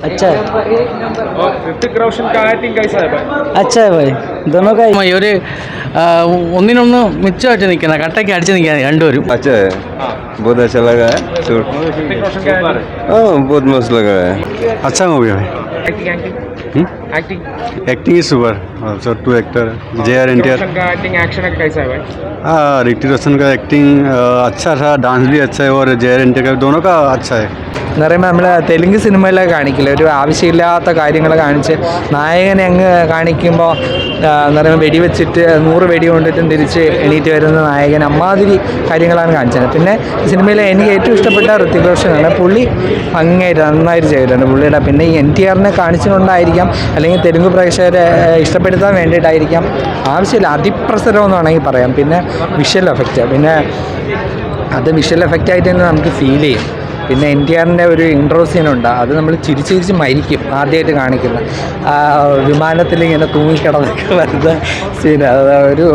अच्छा है। और ऋतिक रोशन का एक्टिंग कैसा है भाई? अच्छा है भाई, दोनों का ഒരു ഒന്നിനൊന്ന് മിച്ചമായിട്ട് നിൽക്കുന്ന കട്ടയ്ക്ക് അടിച്ച് നിൽക്കാൻ രണ്ടുപേരും. अच्छा है, बहुत अच्छा लगा है शूट। ऋतिक रोशन का हाँ, बहुत मस्त लगा है। अच्छा मूवी है। Acting acting is super. Sir to actor JR NTR। Roshan का एक्टिंग एक्शन कैसा है भाई? हाँ, ऋतिक रोशन का एक्टिंग अच्छा था, डांस भी अच्छा है और JR NTR का दोनों का अच्छा है. എന്ന് പറയുമ്പോൾ നമ്മൾ തെലുങ്ക് സിനിമയിലൊക്കെ കാണിക്കില്ല, ഒരു ആവശ്യമില്ലാത്ത കാര്യങ്ങൾ കാണിച്ച് നായകനെ അങ്ങ് കാണിക്കുമ്പോൾ എന്ന് പറയുമ്പോൾ വെടിവെച്ചിട്ട് 100 വെടി കൊണ്ടിട്ടും തിരിച്ച് എണീറ്റ് വരുന്ന നായകൻ അമ്മാതിരി കാര്യങ്ങളാണ് കാണിച്ചത്. പിന്നെ സിനിമയിൽ എനിക്ക് ഏറ്റവും ഇഷ്ടപ്പെട്ട ഋതിക് റോഷനാണ്. പുള്ളി അങ്ങേര് നന്നായിട്ട് ചെയ്തിട്ടുണ്ട് പുള്ളിയുടെ. പിന്നെ ഈ NTR കാണിച്ചുകൊണ്ടായിരിക്കാം, അല്ലെങ്കിൽ തെലുങ്ക് പ്രേക്ഷകരെ ഇഷ്ടപ്പെടുത്താൻ വേണ്ടിയിട്ടായിരിക്കാം, ആവശ്യമില്ല അതിപ്രസരം എന്ന് വേണമെങ്കിൽ പറയാം. പിന്നെ വിഷ്വൽ എഫക്റ്റ്, പിന്നെ അത് വിഷ്വൽ എഫക്റ്റായിട്ട് തന്നെ നമുക്ക് ഫീൽ ചെയ്യും. പിന്നെ NTR ഒരു ഇൻട്രോ സീനുണ്ട്, അത് നമ്മൾ ചിരിച്ച് മരിക്കും. ആദ്യമായിട്ട് കാണിക്കുന്ന വിമാനത്തിൽ ഇങ്ങനെ തൂങ്ങിക്കിടന്നൊക്കെ വരുന്ന സീൻ, അത് ഒരു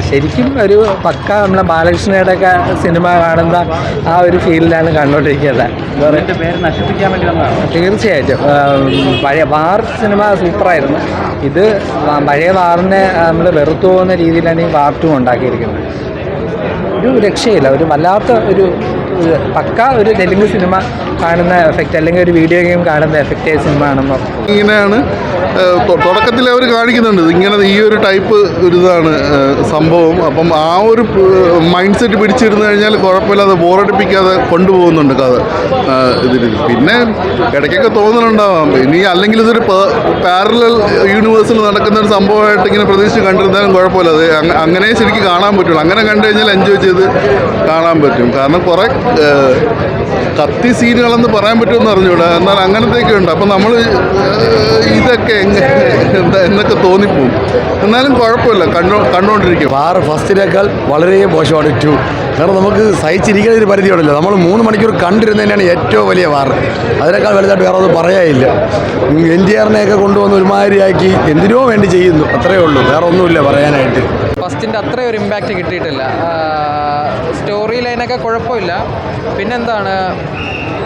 ശരിക്കും ഒരു പക്ക നമ്മളെ ബാലകൃഷ്ണയുടെ ഒക്കെ സിനിമ കാണുന്ന ആ ഒരു ഫീലിലാണ് കണ്ടുകൊണ്ടിരിക്കുന്നത്. പേര് നശിപ്പിക്കാൻ വേണ്ടി വന്നതാണ്. തീർച്ചയായിട്ടും പഴയ വാർ സിനിമ സൂപ്പറായിരുന്നു. ഇത് പഴയ വാറിനെ നമ്മൾ വെറുത്തു പോകുന്ന രീതിയിലാണ് ഈ വാർ 2 ഉണ്ടാക്കിയിരിക്കുന്നത്. ഒരു രക്ഷയില്ല, ഒരു വല്ലാത്ത ഒരു പക്ക ഒരു തെലുങ്ക് സിനിമ കാണുന്ന എഫക്റ്റ്, അല്ലെങ്കിൽ ഒരു വീഡിയോ ഗെയിം കാണുന്ന എഫക്റ്റ് സിനിമ ആണെന്നോ. ഇങ്ങനെയാണ് തുടക്കത്തിൽ അവർ കാണിക്കുന്നുണ്ട്, ഇങ്ങനെ ഈ ഒരു ടൈപ്പ് ഒരു ഇതാണ് സംഭവം. അപ്പം ആ ഒരു മൈൻഡ് സെറ്റ് പിടിച്ചിരുന്നു കഴിഞ്ഞാൽ കുഴപ്പമില്ലാതെ ബോറടിപ്പിക്കാതെ കൊണ്ടുപോകുന്നുണ്ട് കഥ ഇതിൽ. പിന്നെ ഇടയ്ക്കൊക്കെ തോന്നലുണ്ടാവാം ഇനി, അല്ലെങ്കിൽ ഇതൊരു പാരലൽ യൂണിവേഴ്സിൽ നടക്കുന്ന ഒരു സംഭവമായിട്ട് ഇങ്ങനെ പ്രതീക്ഷിച്ച് കണ്ടിരുന്നാലും കുഴപ്പമില്ല. അത് അങ്ങനെ ശരിക്കും കാണാൻ പറ്റുള്ളൂ. അങ്ങനെ കണ്ടു കഴിഞ്ഞാൽ എൻജോയ് ചെയ്ത് കാണാൻ പറ്റും. കാരണം കുറേ കത്തി സീനുകളെന്ന് പറയാൻ പറ്റുമെന്ന് അറിഞ്ഞൂടാ, എന്നാൽ അങ്ങനത്തെയൊക്കെ ഉണ്ട്. അപ്പം നമ്മൾ ഇതൊക്കെ എന്നൊക്കെ തോന്നിപ്പോവും. എന്നാലും കുഴപ്പമില്ല, കണ്ടുകൊണ്ടിരിക്കും. വാർ ഫസ്റ്റിനേക്കാൾ വളരെ മോശമാണ് 2. കാരണം നമുക്ക് സഹിച്ചിരിക്കുന്ന ഒരു പരിധിയുണ്ടല്ലോ. നമ്മൾ 3 മണിക്കൂർ കണ്ടിരുന്നതിനാണ് ഏറ്റവും വലിയ വാർ. അതിനേക്കാൾ വലുതായിട്ട് വേറെ ഒന്നും പറയാനില്ല. NTR കൊണ്ടുവന്ന് ഒരുമാതിരിയാക്കി എന്തിനോ വേണ്ടി ചെയ്യുന്നു, അത്രയേ ഉള്ളൂ, വേറെ ഒന്നുമില്ല പറയാനായിട്ട്. ഫസ്റ്റിൻ്റെ അത്രയും ഒരു ഇമ്പാക്റ്റ് കിട്ടിയിട്ടില്ല. സ്റ്റോറി ലൈനൊക്കെ കുഴപ്പമില്ല. പിന്നെന്താണ്,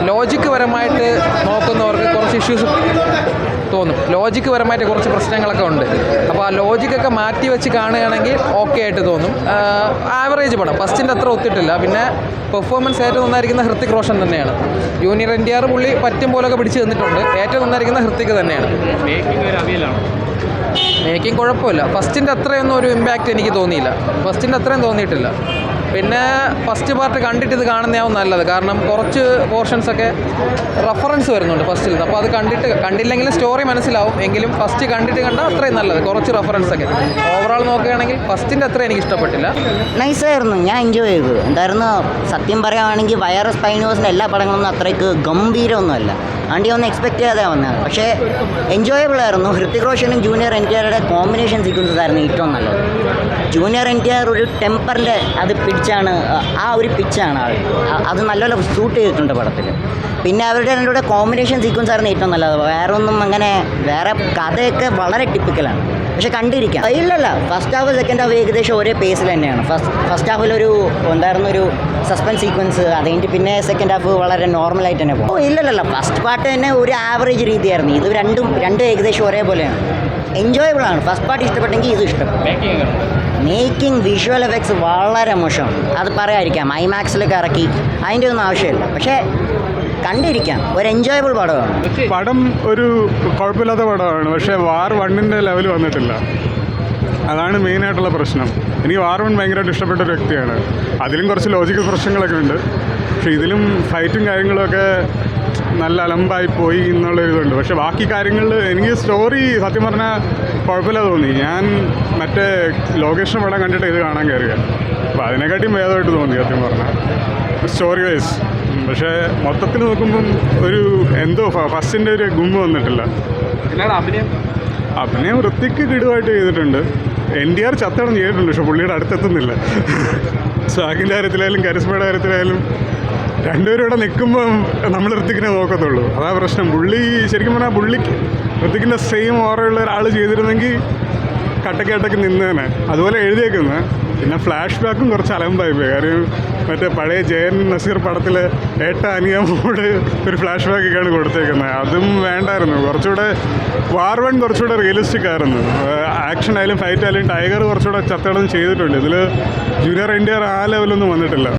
ലോജിക്ക് പരമായിട്ട് നോക്കുന്നവർക്ക് കുറച്ച് ഇഷ്യൂസ് തോന്നും. ലോജിക്ക് പരമായിട്ട് കുറച്ച് പ്രശ്നങ്ങളൊക്കെ ഉണ്ട്. അപ്പോൾ ആ ലോജിക്കൊക്കെ മാറ്റി വെച്ച് കാണുകയാണെങ്കിൽ ഓക്കെ ആയിട്ട് തോന്നും. ആവറേജ് പടം, ഫസ്റ്റിൻ്റെ അത്ര ഒത്തിട്ടില്ല. പിന്നെ പെർഫോമൻസ് ഏറ്റവും നന്നായിരിക്കുന്ന ഋതിക് റോഷൻ തന്നെയാണ്. ജൂനിയർ NTR പുള്ളി പറ്റും പോലൊക്കെ പിടിച്ച് തന്നിട്ടുണ്ട്. ഏറ്റവും നന്നായിരിക്കുന്ന ഋതിക് തന്നെയാണ്. മേക്കിംഗ് കുഴപ്പമില്ല. ഫസ്റ്റിൻ്റെ അത്രയൊന്നും ഒരു ഇമ്പാക്റ്റ് എനിക്ക് തോന്നിയില്ല. ഫസ്റ്റിൻ്റെ അത്രയും തോന്നിയിട്ടില്ല. പിന്നെ ഫസ്റ്റ് പാർട്ട് കണ്ടിട്ട് ഇത് കാണുന്നതാവും നല്ലത്. കാരണം കുറച്ച് പോർഷൻസൊക്കെ റെഫറൻസ് വരുന്നുണ്ട് ഫസ്റ്റിൽ നിന്ന്. അപ്പോൾ അത് കണ്ടില്ലെങ്കിലും സ്റ്റോറി മനസ്സിലാവും. എങ്കിലും ഫസ്റ്റ് കണ്ടിട്ട് കണ്ടാൽ അത്രയും നല്ലത്. കുറച്ച് റെഫറൻസൊക്കെ ഓവറോൾ നോക്കുകയാണെങ്കിൽ ഫസ്റ്റിൻ്റെ അത്ര എനിക്ക് ഇഷ്ടപ്പെട്ടില്ല. നൈസായിരുന്നു, ഞാൻ എൻജോയ് ചെയ്തു. എന്തായിരുന്നു, സത്യം പറയുകയാണെങ്കിൽ വൈറസ് സ്പൈനോസിൻ്റെ എല്ലാ പടങ്ങളൊന്നും അത്രയ്ക്ക് ഗംഭീരമൊന്നുമല്ല. ആണ്ടി ഒന്ന് എക്സ്പെക്ട് ചെയ്യാതെ വന്നത്. പക്ഷേ എൻജോയബിൾ ആയിരുന്നു. ഋതിക് റോഷനും ജൂനിയർ NTRയുടെ കോമ്പിനേഷൻ സീക്വൻസസ് ആയിരുന്നു ഏറ്റവും നല്ലത്. ജൂനിയർ NTR ഒരു ടെമ്പറിൻ്റെ അത് പിടിച്ചാണ്, ആ ഒരു പിച്ചാണ് ആൾ, അത് നല്ലപോലെ സൂട്ട് ചെയ്തിട്ടുണ്ട് പടത്തിൽ. പിന്നെ അവരുടെ രണ്ടുകൂടെ കോമ്പിനേഷൻ സീക്വൻസ് ആയിരുന്നു ഏറ്റവും നല്ലത്. വേറെ ഒന്നും അങ്ങനെ, വേറെ കഥയൊക്കെ വളരെ ടിപ്പിക്കലാണ്, പക്ഷെ കണ്ടിരിക്കാം. ഇല്ലല്ല, ഫസ്റ്റ് ഹാഫ് സെക്കൻഡ് ഹാഫ് ഏകദേശം ഒരേ പേസിൽ തന്നെയാണ്. ഫസ്റ്റ് ഹാഫിലൊരു ഒരു സസ്പെൻസ് സീക്വൻസ്, അത് കഴിഞ്ഞിട്ട് പിന്നെ സെക്കൻഡ് ഹാഫ് വളരെ നോർമലായിട്ട് തന്നെ പോകും. ഇല്ലല്ല, ഫസ്റ്റ് പാർട്ട് തന്നെ ഒരു ആവറേജ് രീതിയായിരുന്നു. ഇത് രണ്ടും ഏകദേശം ഒരേപോലെയാണ്. എൻജോയബിൾ ആണ്. ഫസ്റ്റ് പാർട്ട് ഇഷ്ടപ്പെട്ടെങ്കിൽ ഇത് ഇഷ്ടപ്പെടും. മേക്കിംഗ് വിഷ്വൽ എഫക്ട്സ് വളരെ മോശം, അത് പറയാതിരിക്കാം. IMAXിലൊക്കെ ഇറക്കി, അതിൻ്റെ ഒന്നും ആവശ്യമില്ല. പക്ഷേ കണ്ടിരിക്കാം, ഒരു എൻജോയബിൾ പടമാണ്. പടം ഒരു കുഴപ്പമില്ലാത്ത പടമാണ്, പക്ഷേ വാർ 1ൻ്റെ ലെവൽ വന്നിട്ടില്ല. അതാണ് മെയിനായിട്ടുള്ള പ്രശ്നം. എനിക്ക് വാർ 1 ഭയങ്കരമായിട്ട് ഇഷ്ടപ്പെട്ട ഒരു വ്യക്തിയാണ്. അതിലും കുറച്ച് ലോജിക്കൽ പ്രശ്നങ്ങളൊക്കെ ഉണ്ട്. പക്ഷേ ഇതിലും ഫൈറ്റും കാര്യങ്ങളൊക്കെ നല്ല അലമ്പായി പോയി എന്നുള്ളൊരിതുണ്ട്. പക്ഷേ ബാക്കി കാര്യങ്ങളിൽ എനിക്ക് സ്റ്റോറി സത്യം പറഞ്ഞാൽ കുഴപ്പമില്ല തോന്നി. ഞാൻ മറ്റേ ലോകേഷിൻ്റെ പടം കണ്ടിട്ട് ഇത് കാണാൻ കയറിയ, അപ്പോൾ അതിനെക്കാട്ടിയും ഭേദമായിട്ട് തോന്നി സത്യം പറഞ്ഞാൽ സ്റ്റോറി വൈസ്. പക്ഷേ മൊത്തത്തിൽ നോക്കുമ്പം ഒരു എന്തോ ഫസ്റ്റിൻ്റെ ഒരു ഗുമ്മ വന്നിട്ടില്ല. അഭിനയം ഋതിക് കിടുവായിട്ട് ചെയ്തിട്ടുണ്ട്. NTR ചത്തടം ചെയ്തിട്ടുണ്ട്, പക്ഷെ പുള്ളിയുടെ അടുത്തെത്തുന്നില്ല. സ്വാഗിൻ്റെ കാര്യത്തിലായാലും കരിസ്മയുടെ കാര്യത്തിലായാലും രണ്ടുപേരും ഇവിടെ നിൽക്കുമ്പം നമ്മൾ ഋതിക്കിനെ നോക്കത്തുള്ളൂ. അതാ പ്രശ്നം. പുള്ളി ശരിക്കും പറഞ്ഞാൽ ഋതിക്കിൻ്റെ സെയിം ഓറയുള്ള ഒരാൾ ചെയ്തിരുന്നെങ്കിൽ കട്ടക്ക് നിന്നേനെ. അതുപോലെ എഴുതിയേക്കുന്നത് പിന്നെ ഫ്ലാഷ് ബാക്കും കുറച്ച് അലമ്പായി പോയി. കാര്യം മറ്റേ പഴയ ജയൻ നസീർ പടത്തിൽ ഏട്ട അനിയമോട് ഒരു ഫ്ലാഷ് ബാക്കൊക്കെയാണ് കൊടുത്തേക്കുന്നത്. അതും വേണ്ടായിരുന്നു. കുറച്ചുകൂടെ വാർ 1 കുറച്ചുകൂടെ റിയലിസ്റ്റിക് ആയിരുന്നു. ആക്ഷൻ ആയാലും ഫൈറ്റ് ആയാലും ടൈഗർ കുറച്ചുകൂടെ ചത്തടം ചെയ്തിട്ടുണ്ട്. ഇതിൽ ജൂനിയർ NTR ആ ലെവലൊന്നും വന്നിട്ടില്ല.